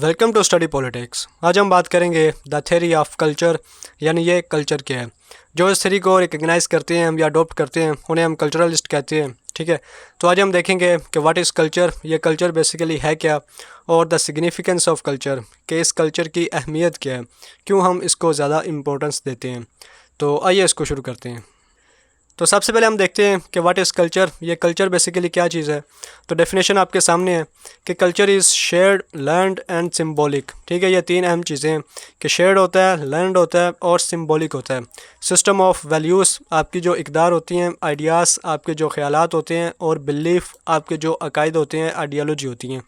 Welcome to study politics. آج ہم بات کریں گے دا تھیوری آف کلچر، یعنی یہ کلچر کیا ہے۔ جو اس تھیوری کو ریکگنائز کرتے ہیں یا اڈاپٹ کرتے ہیں انہیں ہم کلچرلسٹ کہتے ہیں، ٹھیک ہے۔ تو آج ہم دیکھیں گے کہ واٹ از کلچر، یہ کلچر بیسیکلی ہے کیا، اور دا سگنیفیکنس آف کلچر، کہ اس کلچر کی اہمیت کیا ہے، کیوں ہم اس کو زیادہ امپورٹنس دیتے ہیں۔ تو آئیے اس کو شروع کرتے ہیں۔ تو سب سے پہلے ہم دیکھتے ہیں کہ واٹ از کلچر، یہ کلچر بیسیکلی کیا چیز ہے۔ تو ڈیفینیشن آپ کے سامنے ہے کہ culture is shared, learned and symbolic, ٹھیک ہے۔ یہ تین اہم چیزیں ہیں کہ شیئرڈ ہوتا ہے، لرنڈ ہوتا ہے اور سمبولک ہوتا ہے۔ سسٹم آف ویلیوز، آپ کی جو اقدار ہوتی ہیں، آئیڈیاز آپ کے جو خیالات ہوتے ہیں، اور بلیف آپ کے جو عقائد ہوتے ہیں، آئیڈیالوجی ہوتی ہیں۔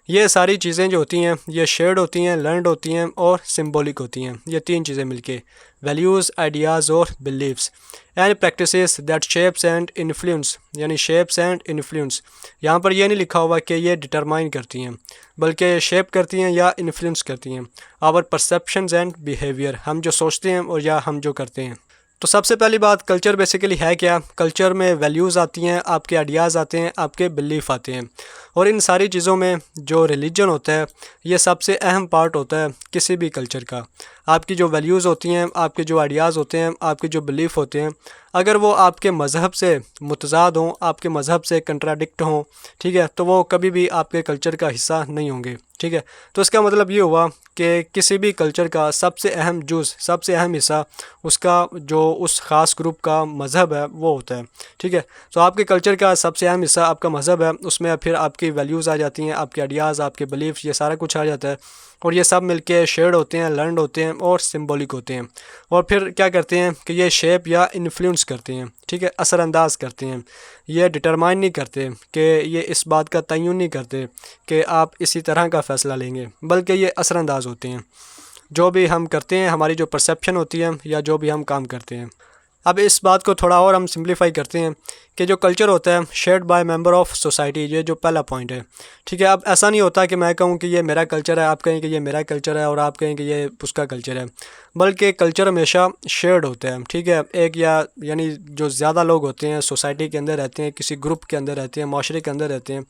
یہ ساری چیزیں جو ہوتی ہیں یہ شیئرڈ ہوتی ہیں، لرنڈ ہوتی ہیں اور سمبولک ہوتی ہیں۔ یہ تین چیزیں مل کے ویلیوز، آئیڈیاز اور beliefs and practices that shapes and influence, یعنی شیپس اینڈ انفلوئنس۔ یہاں پر یہ نہیں لکھا ہوا کہ یہ ڈٹرمائن کرتی ہیں، بلکہ شیپ کرتی ہیں یا انفلوئنس کرتی ہیں آور پرسیپشنز اینڈ بیہیویئر، ہم جو سوچتے ہیں اور یا ہم جو کرتے ہیں۔ تو سب سے پہلی بات، کلچر بیسیکلی ہے کیا؟ کلچر میں ویلیوز آتی ہیں، آپ کے آئیڈیاز آتے ہیں، آپ کے بلیف آتے ہیں، اور ان ساری چیزوں میں جو ریلیجن ہوتا ہے یہ سب سے اہم پارٹ ہوتا ہے کسی بھی کلچر کا۔ آپ کی جو ویلیوز ہوتی ہیں، آپ کے جو آئیڈیاز ہوتے ہیں، آپ کے جو بلیف ہوتے ہیں، اگر وہ آپ کے مذہب سے متضاد ہوں، آپ کے مذہب سے کنٹراڈکٹ ہوں، ٹھیک ہے، تو وہ کبھی بھی آپ کے کلچر کا حصہ نہیں ہوں گے، ٹھیک ہے۔ تو اس کا مطلب یہ ہوا کہ کسی بھی کلچر کا سب سے اہم جز، سب سے اہم حصہ اس کا جو اس خاص گروپ کا مذہب ہے وہ ہوتا ہے، ٹھیک ہے۔ تو آپ کے کلچر کا سب سے اہم حصہ آپ کا مذہب ہے، اس میں پھر آپ کی ویلیوز آ جاتی ہیں، آپ کے آئیڈیاز، آپ کے بلیفس، یہ سارا کچھ آ جاتا ہے، اور یہ سب مل کے شیئرڈ ہوتے ہیں، لرنڈ ہوتے ہیں اور سمبولک ہوتے ہیں۔ اور پھر کیا کرتے ہیں کہ یہ شیپ یا انفلوئنس کرتے ہیں، ٹھیک ہے، اثر انداز کرتے ہیں۔ یہ ڈٹرمائن نہیں کرتے، کہ یہ اس بات کا تعین نہیں کرتے کہ آپ اسی طرح کا فیصلہ لیں گے، بلکہ یہ اثر انداز ہوتے ہیں۔ جو بھی ہم کرتے ہیں، ہماری جو پرسیپشن ہوتی ہے یا جو بھی ہم کام کرتے ہیں۔ اب اس بات کو تھوڑا اور ہم سمپلیفائی کرتے ہیں کہ جو کلچر ہوتا ہے shared by member of society, یہ جو پہلا پوائنٹ ہے، ٹھیک ہے۔ اب ایسا نہیں ہوتا کہ میں کہوں کہ یہ میرا کلچر ہے، آپ کہیں کہ یہ میرا کلچر ہے، اور آپ کہیں کہ یہ اس کا کلچر ہے، بلکہ کلچر ہمیشہ شیئرڈ ہوتا ہے، ٹھیک ہے۔ ایک یعنی جو زیادہ لوگ ہوتے ہیں سوسائٹی کے اندر رہتے ہیں، کسی گروپ کے اندر رہتے ہیں، معاشرے کے اندر رہتے ہیں،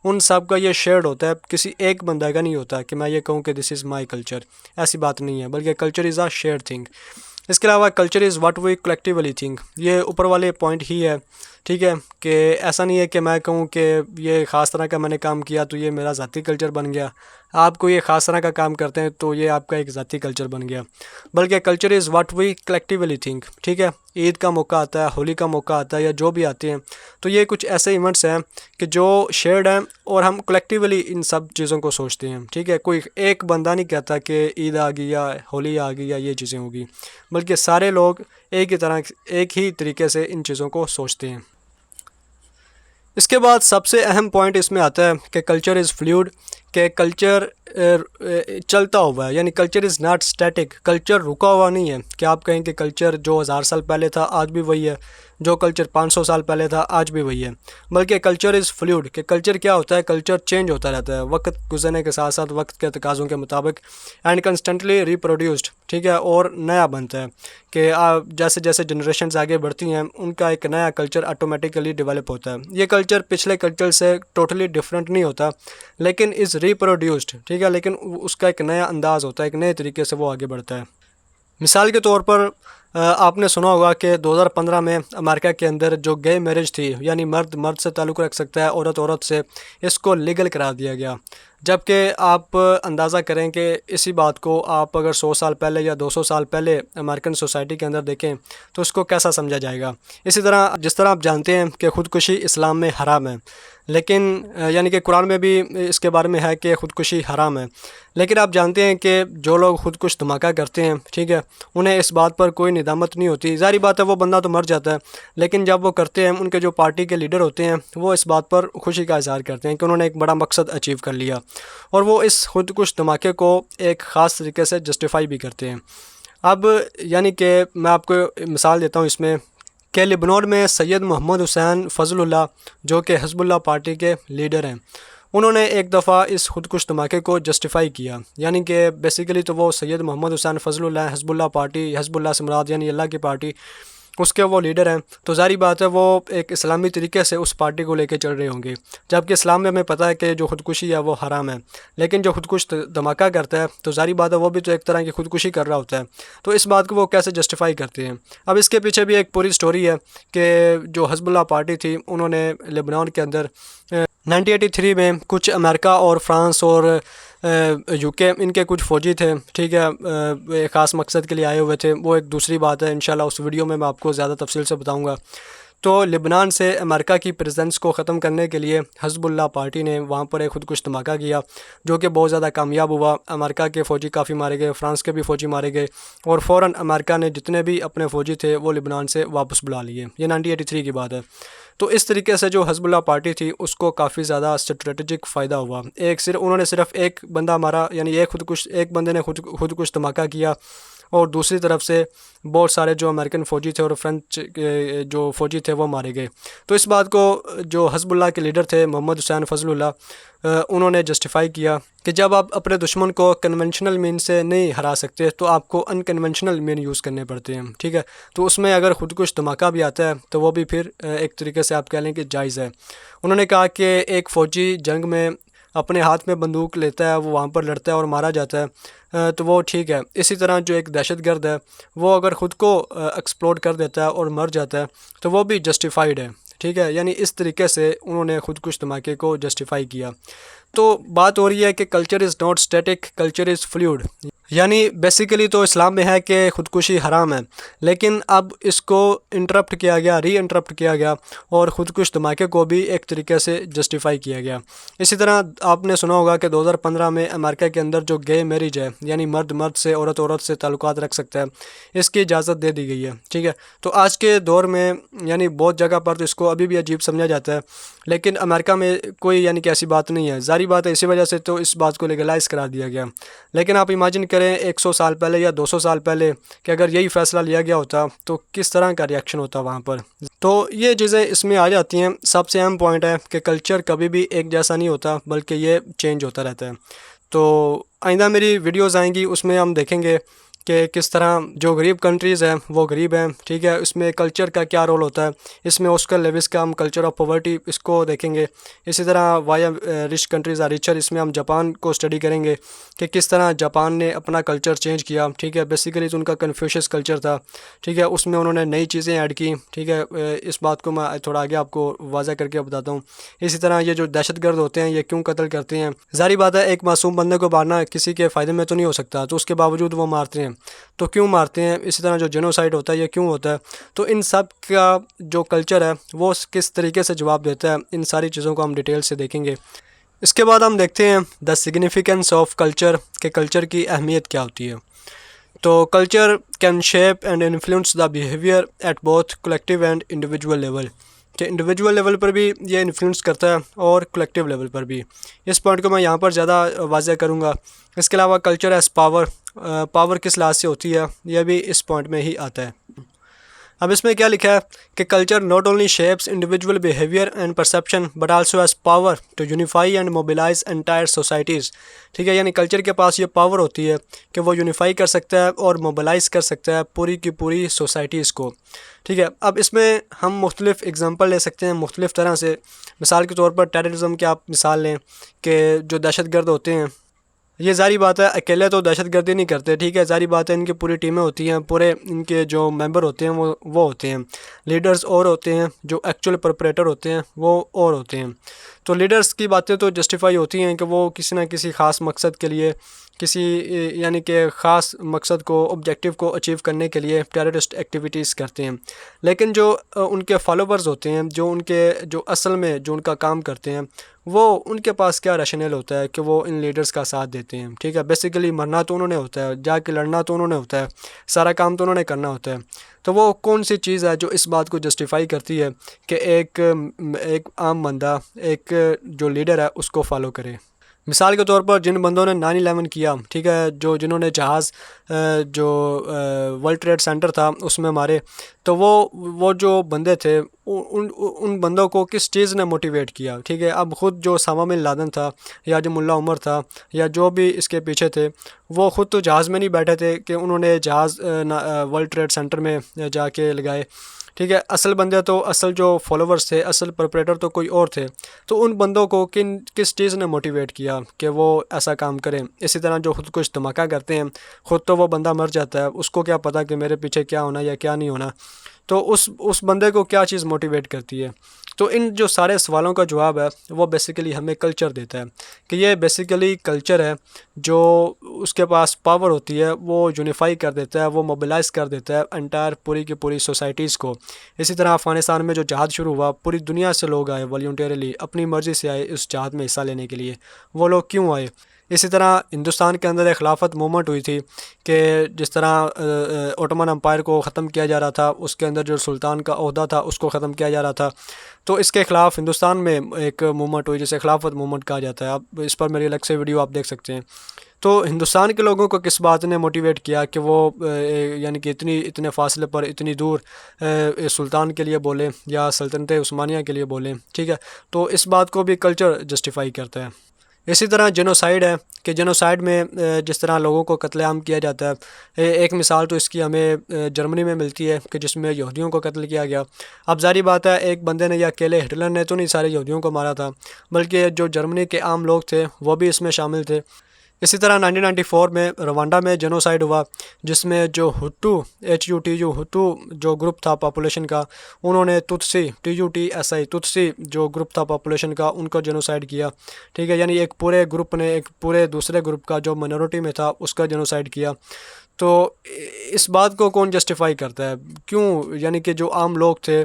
ان سب کا یہ شیئرڈ ہوتا ہے، کسی ایک بندہ کا نہیں ہوتا کہ میں یہ کہوں کہ دس از مائی کلچر، ایسی بات نہیں ہے، بلکہ culture is a shared thing. اس کے علاوہ culture is what we collectively think, یہ اوپر والے پوائنٹ ہی ہے، ٹھیک ہے، کہ ایسا نہیں ہے کہ میں کہوں کہ یہ خاص طرح کا میں نے کام کیا تو یہ میرا ذاتی کلچر بن گیا، آپ کو یہ خاص طرح کا کام کرتے ہیں تو یہ آپ کا ایک ذاتی کلچر بن گیا، بلکہ culture is what we collectively think, ٹھیک ہے۔ عید کا موقع آتا ہے، ہولی کا موقع آتا ہے، یا جو بھی آتے ہیں، تو یہ کچھ ایسے ایونٹس ہیں کہ جو شیئرڈ ہیں اور ہم کلیکٹیولی ان سب چیزوں کو سوچتے ہیں، ٹھیک ہے۔ کوئی ایک بندہ نہیں کہتا کہ عید آ گئی یا ہولی آ گئی یا یہ چیزیں ہوگی، بلکہ سارے لوگ ایک ہی طریقے سے ان چیزوں کو سوچتے ہیں۔ اس کے بعد سب سے اہم پوائنٹ اس میں آتا ہے کہ کلچر از فلوئڈ، کہ کلچر چلتا ہوا ہے، یعنی culture is not static, culture رکا ہوا نہیں ہے کہ آپ کہیں کہ کلچر جو 1000 سال پہلے تھا آج بھی وہی ہے، جو کلچر 500 سال پہلے تھا آج بھی وہی ہے، بلکہ کلچر از فلوئڈ، کہ کلچر کیا ہوتا ہے، کلچر چینج ہوتا رہتا ہے وقت گزرنے کے ساتھ ساتھ، وقت کے تقاضوں کے مطابق، اینڈ کنسٹنٹلی ریپروڈیوسڈ، ٹھیک ہے، اور نیا بنتا ہے، کہ جیسے جیسے جنریشنز آگے بڑھتی ہیں ان کا ایک نیا کلچر آٹومیٹیکلی ڈیولپ ہوتا ہے۔ یہ کلچر پچھلے کلچر سے ٹوٹلی ڈفرینٹ نہیں ہوتا، لیکن از ریپروڈیوسڈ، ٹھیک ہے، لیکن اس کا ایک نیا انداز ہوتا ہے، ایک نئے طریقے سے وہ آگے بڑھتا ہے۔ مثال کے طور پر آپ نے سنا ہوگا کہ 2015 میں امریکہ کے اندر جو گے میرج تھی، یعنی مرد مرد سے تعلق رکھ سکتا ہے، عورت عورت سے، اس کو لیگل قرار دیا گیا، جبکہ آپ اندازہ کریں کہ اسی بات کو آپ اگر 100 سال پہلے یا 200 سال پہلے امریکن سوسائٹی کے اندر دیکھیں تو اس کو کیسا سمجھا جائے گا۔ اسی طرح جس طرح آپ جانتے ہیں کہ خودکشی اسلام میں حرام ہے، لیکن یعنی کہ قرآن میں بھی اس کے بارے میں ہے کہ خودکشی حرام ہے، لیکن آپ جانتے ہیں کہ جو لوگ خودکش دھماکہ کرتے ہیں، ٹھیک ہے، انہیں اس بات پر کوئی ندامت نہیں ہوتی، ظاہری بات ہے وہ بندہ تو مر جاتا ہے، لیکن جب وہ کرتے ہیں ان کے جو پارٹی کے لیڈر ہوتے ہیں وہ اس بات پر خوشی کا اظہار کرتے ہیں کہ انہوں نے ایک بڑا مقصد اچیو کر لیا، اور وہ اس خودکش دھماکے کو ایک خاص طریقے سے جسٹیفائی بھی کرتے ہیں۔ اب یعنی کہ میں آپ کو مثال دیتا ہوں اس میں، کہ لبنان میں سید محمد حسین فضل اللہ جو کہ حزب اللہ پارٹی کے لیڈر ہیں، انہوں نے ایک دفعہ اس خودکش دھماکے کو جسٹیفائی کیا، یعنی کہ بیسیکلی تو وہ سید محمد حسین فضل اللہ حزب اللہ پارٹی، حزب اللہ سے مراد یعنی اللہ کی پارٹی، اس کے وہ لیڈر ہیں، تو ظاہری بات ہے وہ ایک اسلامی طریقے سے اس پارٹی کو لے کے چل رہے ہوں گے، جبکہ اسلام میں ہمیں پتہ ہے کہ جو خودکشی ہے وہ حرام ہے، لیکن جو خودکش دھماکہ کرتا ہے تو ظاہری بات ہے وہ بھی تو ایک طرح کی خودکشی کر رہا ہوتا ہے، تو اس بات کو وہ کیسے جسٹیفائی کرتے ہیں۔ اب اس کے پیچھے بھی ایک پوری سٹوری ہے کہ جو حزب اللہ پارٹی تھی انہوں نے لبنان کے اندر 1983 میں کچھ امریکہ اور فرانس اور یو کے ان کے کچھ فوجی تھے، ٹھیک ہے، ایک خاص مقصد کے لیے آئے ہوئے تھے، وہ ایک دوسری بات ہے، انشاءاللہ اس ویڈیو میں آپ کو زیادہ تفصیل سے بتاؤں گا۔ تو لبنان سے امریکہ کی پریزنس کو ختم کرنے کے لیے حزب اللہ پارٹی نے وہاں پر ایک خودکش دھماکہ کیا، جو کہ بہت زیادہ کامیاب ہوا۔ امریکہ کے فوجی کافی مارے گئے، فرانس کے بھی فوجی مارے گئے، اور فوراً امریکہ نے جتنے بھی اپنے فوجی تھے وہ لبنان سے واپس بلا لیے۔ یہ 1983 کی بات ہے۔ تو اس طریقے سے جو حزب اللہ پارٹی تھی اس کو کافی زیادہ اسٹریٹجک فائدہ ہوا۔ انہوں نے صرف ایک بندہ مارا، یعنی ایک بندے نے خودکش دھماکہ کیا، اور دوسری طرف سے بہت سارے جو امریکن فوجی تھے اور فرینچ جو فوجی تھے وہ مارے گئے۔ تو اس بات کو جو حزب اللہ کے لیڈر تھے محمد حسین فضل اللہ، انہوں نے جسٹیفائی کیا کہ جب آپ اپنے دشمن کو کنونشنل مین سے نہیں ہرا سکتے تو آپ کو ان کنونشنل مین یوز کرنے پڑتے ہیں، ٹھیک ہے۔ تو اس میں اگر خودکش دھماکہ بھی آتا ہے تو وہ بھی پھر ایک طریقے سے آپ کہہ لیں کہ جائز ہے۔ انہوں نے کہا کہ ایک فوجی جنگ میں اپنے ہاتھ میں بندوق لیتا ہے، وہ وہاں پر لڑتا ہے اور مارا جاتا ہے تو وہ ٹھیک ہے۔ اسی طرح جو ایک دہشت گرد ہے وہ اگر خود کو ایکسپلوڈ کر دیتا ہے اور مر جاتا ہے تو وہ بھی جسٹیفائیڈ ہے، ٹھیک ہے۔ یعنی اس طریقے سے انہوں نے خودکش دھماکے کو جسٹیفائی کیا۔ تو بات ہو رہی ہے کہ culture is not static, culture is fluid, یعنی بیسیکلی تو اسلام میں ہے کہ خودکشی حرام ہے، لیکن اب اس کو انٹرپٹ کیا گیا، ری انٹرپٹ کیا گیا، اور خودکش دھماکے کو بھی ایک طریقے سے جسٹیفائی کیا گیا۔ اسی طرح آپ نے سنا ہوگا کہ 2015 میں امریکہ کے اندر جو گے میرج ہے، یعنی مرد مرد سے، عورت سے تعلقات رکھ سکتا ہے، اس کی اجازت دے دی گئی ہے، ٹھیک ہے۔ تو آج کے دور میں یعنی بہت جگہ پر تو اس کو ابھی بھی عجیب سمجھا جاتا ہے، لیکن امریکہ میں کوئی یعنی کہ ایسی بات نہیں ہے، ظاہری بات ہے اسی وجہ سے تو اس بات کو لیگلائز کرا دیا گیا۔ لیکن آپ امیجن کریں 100 سال پہلے یا 200 سال پہلے کہ اگر یہی فیصلہ لیا گیا ہوتا تو کس طرح کا ریاکشن ہوتا وہاں پر۔ تو یہ چیزیں اس میں آ جاتی ہیں۔ سب سے اہم پوائنٹ ہے کہ کلچر کبھی بھی ایک جیسا نہیں ہوتا، بلکہ یہ چینج ہوتا رہتا ہے۔ تو آئندہ میری ویڈیوز آئیں گی، اس میں ہم دیکھیں گے کہ کس طرح جو غریب کنٹریز ہیں وہ غریب ہیں، ٹھیک ہے، اس میں کلچر کا کیا رول ہوتا ہے۔ اس میں آسکر لیوس کا ہم کلچر آف پاورٹی اس کو دیکھیں گے۔ اسی طرح why rich countries are richer, اس میں ہم جاپان کو اسٹڈی کریں گے کہ کس طرح جاپان نے اپنا کلچر چینج کیا، ٹھیک ہے۔ بیسیکلی تو ان کا کنفیوشس کلچر تھا، ٹھیک ہے، اس میں انہوں نے نئی چیزیں ایڈ کی، ٹھیک ہے۔ اس بات کو میں تھوڑا آگے آپ کو واضح کر کے بتاتا ہوں۔ اسی طرح یہ جو دہشت گرد ہوتے ہیں یہ کیوں قتل کرتے ہیں؟ ظاہری بات ہے ایک معصوم بندے کو مارنا کسی کے فائدے میں تو نہیں ہو سکتا، تو اس کے باوجود وہ مارتے ہیں، تو کیوں مارتے ہیں؟ اسی طرح جو جینوسائیڈ ہوتا ہے یہ کیوں ہوتا ہے؟ تو ان سب کا جو کلچر ہے وہ کس طریقے سے جواب دیتا ہے، ان ساری چیزوں کو ہم ڈیٹیل سے دیکھیں گے۔ اس کے بعد ہم دیکھتے ہیں دا سگنیفیکنس آف کلچر، کہ کلچر کی اہمیت کیا ہوتی ہے۔ تو culture can shape and influence the behaviour at both collective and individual level, کہ انڈیویجول لیول پر بھی یہ انفلوئنس کرتا ہے اور کولیکٹیو لیول پر بھی۔ اس پوائنٹ کو میں یہاں پر زیادہ واضح کروں گا۔ اس کے علاوہ کلچر ایز پاور، پاور کس لحاظ سے ہوتی ہے یہ بھی اس پوائنٹ میں ہی آتا ہے۔ اب اس میں کیا لکھا ہے کہ culture not only shapes individual behaviour and perception but also is power to unify and mobilise entire societies, ٹھیک ہے۔ یعنی کلچر کے پاس یہ پاور ہوتی ہے کہ وہ یونیفائی کر سکتا ہے اور موبیلائز کر سکتا ہے پوری کی پوری سوسائٹیز کو، ٹھیک ہے۔ اب اس میں ہم مختلف اگزامپل لے سکتے ہیں مختلف طرح سے۔ مثال کے طور پر ٹیررزم کی آپ مثال لیں کہ جو دہشت گرد ہوتے ہیں، یہ ظاہری بات ہے اکیلے تو دہشت گردی نہیں کرتے، ٹھیک ہے، ظاہری بات ہے ان کی پوری ٹیمیں ہوتی ہیں، پورے ان کے جو ممبر ہوتے ہیں وہ ہوتے ہیں، لیڈرز اور ہوتے ہیں، جو ایکچول پرپریٹر ہوتے ہیں وہ اور ہوتے ہیں۔ تو لیڈرز کی باتیں تو جسٹیفائی ہوتی ہیں کہ وہ کسی نہ کسی خاص مقصد کے لیے، کسی یعنی کہ خاص مقصد کو، آبجیکٹیو کو اچیو کرنے کے لیے ٹیررسٹ ایکٹیویٹیز کرتے ہیں، لیکن جو ان کے فالوورز ہوتے ہیں، جو اصل میں جو ان کا کام کرتے ہیں، وہ ان کے پاس کیا ریشنل ہوتا ہے کہ وہ ان لیڈرز کا ساتھ دیتے ہیں، ٹھیک ہے۔ بیسیکلی مرنا تو انہوں نے ہوتا ہے، جا کے لڑنا تو انہوں نے ہوتا ہے، سارا کام تو انہوں نے کرنا ہوتا ہے۔ تو وہ کون سی چیز ہے جو اس بات کو جسٹیفائی کرتی ہے کہ ایک عام بندہ، ایک جو لیڈر ہے اس کو فالو کرے؟ مثال کے طور پر جن بندوں نے 9/11 کیا، ٹھیک ہے، جنہوں نے جہاز جو ورلڈ ٹریڈ سینٹر تھا اس میں مارے، تو وہ جو بندے تھے ان بندوں کو کس چیز نے موٹیویٹ کیا. ٹھیک ہے, اب خود جو اسامہ بن لادن تھا یا جو ملا عمر تھا یا جو بھی اس کے پیچھے تھے, وہ خود تو جہاز میں نہیں بیٹھے تھے کہ انہوں نے جہاز ورلڈ ٹریڈ سینٹر میں جا کے لگائے. ٹھیک ہے, اصل بندے تو اصل جو فالوورز تھے, اصل پرپریٹر تو کوئی اور تھے. تو ان بندوں کو کس چیز نے موٹیویٹ کیا کہ وہ ایسا کام کریں. اسی طرح جو خود کچھ دھماکہ کرتے ہیں, خود تو وہ بندہ مر جاتا ہے, اس کو کیا پتہ کہ میرے پیچھے کیا ہونا یا کیا نہیں ہونا. تو اس بندے کو کیا چیز موٹیویٹ کرتی ہے. تو ان جو سارے سوالوں کا جواب ہے وہ بیسیکلی ہمیں کلچر دیتا ہے, کہ یہ بیسیکلی کلچر ہے جو اس کے پاس پاور ہوتی ہے, وہ یونیفائی کر دیتا ہے, وہ موبلائز کر دیتا ہے انٹائر پوری کی پوری سوسائٹیز کو. اسی طرح افغانستان میں جو جہاد شروع ہوا, پوری دنیا سے لوگ آئے والنٹیرلی, اپنی مرضی سے آئے اس جہاد میں حصہ لینے کے لیے. وہ لوگ کیوں آئے؟ اسی طرح ہندوستان کے اندر ایک خلافت موومنٹ ہوئی تھی کہ جس طرح اوٹومن امپائر کو ختم کیا جا رہا تھا, اس کے اندر جو سلطان کا عہدہ تھا اس کو ختم کیا جا رہا تھا. تو اس کے خلاف ہندوستان میں ایک موومنٹ ہوئی جسے خلافت موومنٹ کہا جاتا ہے. اب اس پر میری الگ سے ویڈیو آپ دیکھ سکتے ہیں. تو ہندوستان کے لوگوں کو کس بات نے موٹیویٹ کیا کہ وہ یعنی کہ اتنے فاصلے پر اتنی دور سلطان کے لیے بولیں یا سلطنت عثمانیہ کے لیے بولیں. ٹھیک ہے, تو اس بات کو بھی کلچر جسٹیفائی کرتا ہے. اسی طرح جینوسائیڈ ہے کہ جینوسائیڈ میں جس طرح لوگوں کو قتل عام کیا جاتا ہے, ایک مثال تو اس کی ہمیں جرمنی میں ملتی ہے کہ جس میں یہودیوں کو قتل کیا گیا. اب ظاہری بات ہے ایک بندے نے یا اکیلے ہٹلر نے تو نہیں سارے یہودیوں کو مارا تھا, بلکہ جو جرمنی کے عام لوگ تھے وہ بھی اس میں شامل تھے. اسی طرح 1994 میں روانڈا میں جینوسائیڈ ہوا, جس میں جو ہٹو HUTU ہٹو جو گروپ تھا پاپولیشن کا, انہوں نے تتسی TUTSI تتسی جو گروپ تھا پاپولیشن کا, ان کو جینوسائیڈ کیا. ٹھیک ہے, یعنی ایک پورے گروپ نے ایک پورے دوسرے گروپ کا جو مائنورٹی میں تھا اس کا جینوسائیڈ کیا. تو اس بات کو کون جسٹیفائی کرتا ہے؟ کیوں؟ یعنی کہ جو عام لوگ تھے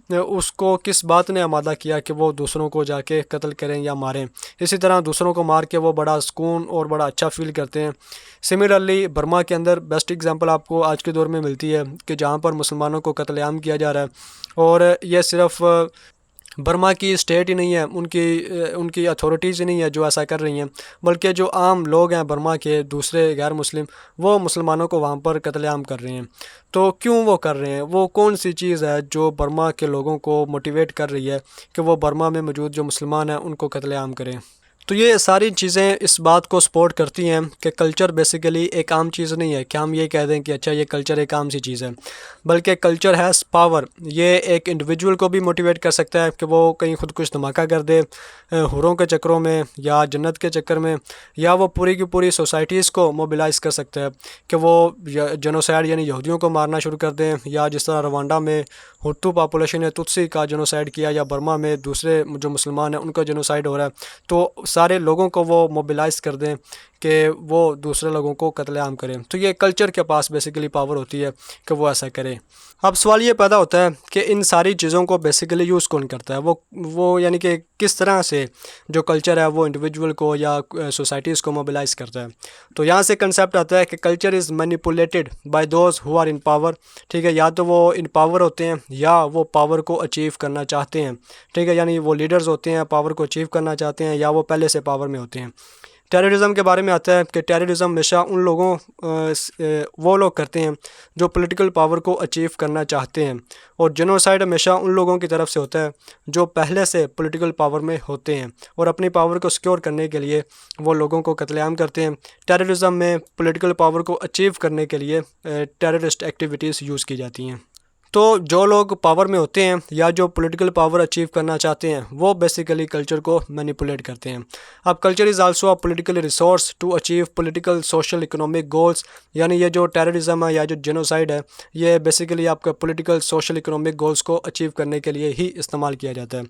اس کو کس بات نے آمادہ کیا کہ وہ دوسروں کو جا کے قتل کریں یا ماریں. اسی طرح دوسروں کو مار کے وہ بڑا سکون اور بڑا اچھا فیل کرتے ہیں. سملرلی برما کے اندر بیسٹ ایگزامپل آپ کو آج کے دور میں ملتی ہے کہ جہاں پر مسلمانوں کو قتل عام کیا جا رہا ہے, اور یہ صرف برما کی اسٹیٹ ہی نہیں ہے, ان کی اتھارٹیز ہی نہیں ہے جو ایسا کر رہی ہیں, بلکہ جو عام لوگ ہیں برما کے دوسرے غیر مسلم, وہ مسلمانوں کو وہاں پر قتل عام کر رہے ہیں. تو کیوں وہ کر رہے ہیں؟ وہ کون سی چیز ہے جو برما کے لوگوں کو موٹیویٹ کر رہی ہے کہ وہ برما میں موجود جو مسلمان ہیں ان کو قتل عام کریں؟ تو یہ ساری چیزیں اس بات کو سپورٹ کرتی ہیں کہ کلچر بیسیکلی ایک عام چیز نہیں ہے کہ ہم یہ کہہ دیں کہ اچھا یہ کلچر ایک عام سی چیز ہے, بلکہ کلچر ہیز پاور. یہ ایک انڈیویجول کو بھی موٹیویٹ کر سکتا ہے کہ وہ کہیں خود کچھ دھماکہ کر دے حوروں کے چکروں میں یا جنت کے چکر میں, یا وہ پوری کی پوری سوسائٹیز کو موبلائز کر سکتا ہے کہ وہ جینوسائیڈ یعنی یہودیوں کو مارنا شروع کر دیں, یا جس طرح روانڈا میں ہٹو پاپولیشن نے تتسی کا جینوسائیڈ کیا, یا برما میں دوسرے جو مسلمان ہیں ان کا جینوسائیڈ ہو رہا ہے, تو سارے لوگوں کو وہ موبلائز کر دیں کہ وہ دوسرے لوگوں کو قتل عام کریں. تو یہ کلچر کے پاس بیسیکلی پاور ہوتی ہے کہ وہ ایسا کرے. اب سوال یہ پیدا ہوتا ہے کہ ان ساری چیزوں کو بیسیکلی یوز کون کرتا ہے؟ وہ یعنی کہ کس طرح سے جو کلچر ہے وہ انڈیویجول کو یا سوسائٹیز کو موبلائز کرتا ہے. تو یہاں سے کنسیپٹ آتا ہے کہ culture is manipulated by those who are in power. ٹھیک ہے, یا تو وہ ان پاور ہوتے ہیں یا وہ پاور کو اچیو کرنا چاہتے ہیں. ٹھیک ہے, یعنی وہ لیڈرز ہوتے ہیں, پاور کو اچیو کرنا چاہتے ہیں, یا وہ پہلے سے پاور میں ہوتے ہیں. ٹیررزم کے بارے میں آتا ہے کہ ٹیررزم ہمیشہ وہ لوگ کرتے ہیں جو پولیٹیکل پاور کو اچیو کرنا چاہتے ہیں, اور جینوسائیڈ ہمیشہ ان لوگوں کی طرف سے ہوتا ہے جو پہلے سے پولیٹیکل پاور میں ہوتے ہیں اور اپنی پاور کو سیکیور کرنے کے لیے وہ لوگوں کو قتل عام کرتے ہیں. ٹیررزم میں پولیٹیکل پاور کو اچیو کرنے کے لیے ٹیررسٹ ایکٹیویٹیز یوز کی جاتی ہیں. تو جو لوگ پاور میں ہوتے ہیں یا جو پولیٹیکل پاور اچیو کرنا چاہتے ہیں وہ بیسیکلی کلچر کو مینیپولیٹ کرتے ہیں. اب culture is also a political resource to achieve political social economic goals. یعنی یہ جو ٹیررزم ہے یا جو جینوسائیڈ ہے یہ بیسیکلی آپ کا پولیٹیکل سوشل اکنامک گولز کو اچیو کرنے کے لیے ہی استعمال کیا جاتا ہے.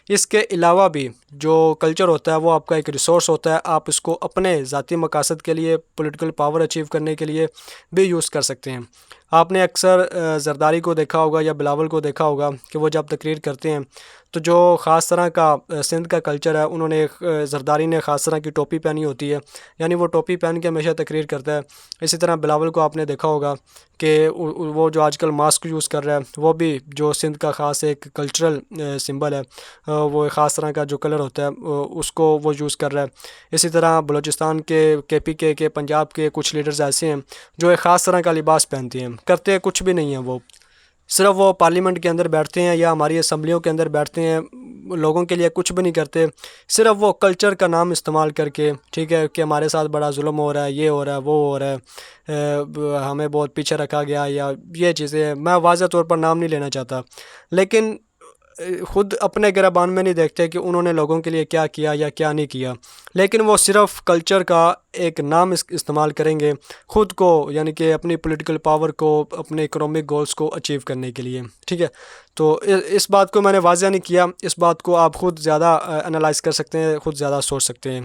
اس کے علاوہ بھی جو کلچر ہوتا ہے وہ آپ کا ایک ریسورس ہوتا ہے, آپ اس کو اپنے ذاتی مقاصد کے لیے پولیٹیکل پاور اچیو کرنے کے لیے بھی یوز کر سکتے ہیں. آپ نے اکثر زرداری کو دیکھا ہوگا یا بلاول کو دیکھا ہوگا کہ وہ جب تقریر کرتے ہیں تو جو خاص طرح کا سندھ کا کلچر ہے, انہوں نے زرداری نے خاص طرح کی ٹوپی پہنی ہوتی ہے, یعنی وہ ٹوپی پہن کے ہمیشہ تقریر کرتا ہے. اسی طرح بلاول کو آپ نے دیکھا ہوگا کہ وہ جو آج کل ماسک یوز کر رہا ہے وہ بھی جو سندھ کا خاص ایک کلچرل سمبل ہے, وہ ایک خاص طرح کا جو کلر ہوتا ہے اس کو وہ یوز کر رہا ہے. اسی طرح بلوچستان کے KPK کے پنجاب کے کچھ لیڈرز ایسے ہیں جو ایک خاص طرح کا لباس پہنتے ہیں, کرتے کچھ بھی نہیں ہیں وہ, صرف وہ پارلیمنٹ کے اندر بیٹھتے ہیں یا ہماری اسمبلیوں کے اندر بیٹھتے ہیں، لوگوں کے لیے کچھ بھی نہیں کرتے، صرف وہ کلچر کا نام استعمال کر کے، ٹھیک ہے، کہ ہمارے ساتھ بڑا ظلم ہو رہا ہے، یہ ہو رہا ہے، وہ ہو رہا ہے، ہمیں بہت پیچھے رکھا گیا، یا یہ چیزیں ہیں، میں واضح طور پر نام نہیں لینا چاہتا، لیکن خود اپنے گربان میں نہیں دیکھتے کہ انہوں نے لوگوں کے لیے کیا کیا یا کیا نہیں کیا، لیکن وہ صرف کلچر کا ایک نام استعمال کریں گے خود کو، یعنی کہ اپنی پولیٹیکل پاور کو، اپنے اکنامک گولز کو اچیو کرنے کے لیے، ٹھیک ہے۔ تو اس بات کو میں نے واضح نہیں کیا، اس بات کو آپ خود زیادہ انالائز کر سکتے ہیں، خود زیادہ سوچ سکتے ہیں۔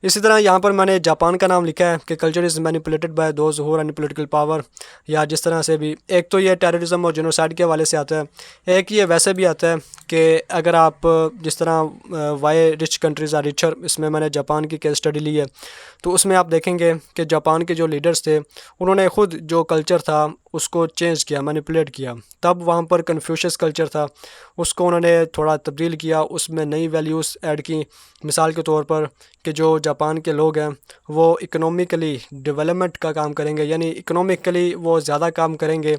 اسی طرح یہاں پر میں نے جاپان کا نام لکھا ہے کہ culture is manipulated by those who any political power, یا جس طرح سے بھی، ایک تو یہ ٹیررزم اور جنوسائیڈ کے حوالے سے آتا ہے، ایک یہ ویسے بھی آتا ہے کہ اگر آپ جس طرح why rich countries are richer, اس میں نے جاپان کی کیس اسٹڈی لی ہے، تو اس میں آپ دیکھیں گے کہ جاپان کے جو لیڈرز تھے انہوں نے خود جو کلچر تھا اس کو چینج کیا، مینیپولیٹ کیا، تب وہاں پر کنفیوشس کلچر تھا، اس کو انہوں نے تھوڑا تبدیل کیا، اس میں نئی ویلیوز ایڈ کی، مثال کے طور پر کہ جو جاپان کے لوگ ہیں وہ اکنومیکلی ڈیولپمنٹ کا کام کریں گے، یعنی اکنومیکلی وہ زیادہ کام کریں گے،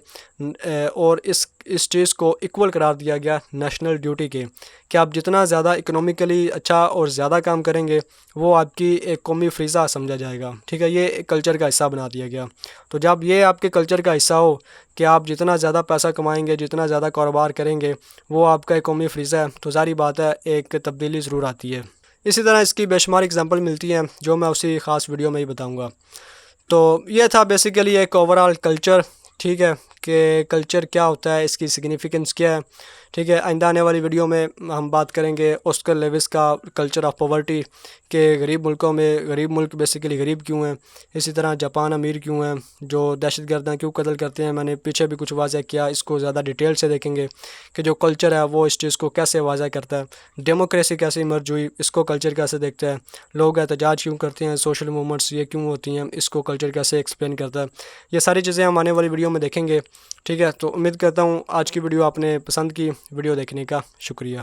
اور اس چیز کو ایکول قرار دیا گیا نیشنل ڈیوٹی کے، کہ آپ جتنا زیادہ اکنومیکلی اچھا اور زیادہ کام کریں گے وہ آپ کی ایک قومی فریضہ سمجھا جائے گا، ٹھیک ہے، یہ کلچر کا حصہ بنا دیا گیا۔ تو جب یہ آپ کے کلچر کا حصہ ہو کہ آپ جتنا زیادہ پیسہ کمائیں گے، جتنا زیادہ کاروبار کریں گے، وہ آپ کا ایک قومی فریضہ ہے، تو ظاہری بات ہے ایک تبدیلی ضرور آتی ہے۔ اسی طرح اس کی بے شمار اگزامپل ملتی ہیں جو میں اسی خاص ویڈیو میں ہی بتاؤں گا۔ تو یہ تھا بیسیکلی ایک اوورآل کلچر، ٹھیک ہے، کہ کلچر کیا ہوتا ہے، اس کی سگنیفیکنس کیا ہے، ٹھیک ہے۔ آئندہ آنے والی ویڈیو میں ہم بات کریں گے آسکر لیوس کا کلچر آف پاورٹی، کہ غریب ملکوں میں غریب ملک بیسیکلی غریب کیوں ہیں، اسی طرح جاپان امیر کیوں ہیں، جو دہشت گرداں کیوں قتل کرتے ہیں، میں نے پیچھے بھی کچھ واضح کیا، اس کو زیادہ ڈیٹیل سے دیکھیں گے کہ جو کلچر ہے وہ اس چیز کو کیسے واضح کرتا ہے، ڈیموکریسی کیسے ایمرج ہوئی، اس کو کلچر کیسے دیکھتا ہے، لوگ احتجاج کیوں کرتے ہیں، سوشل موومنٹس یہ کیوں ہوتی ہیں، اس کو کلچر کیسے ایکسپلین کرتا ہے، یہ ساری چیزیں ہم آنے والی ویڈیو میں دیکھیں گے، ٹھیک ہے۔ تو امید کرتا ہوں آج کی ویڈیو آپ نے پسند کی، ویڈیو دیکھنے کا شکریہ۔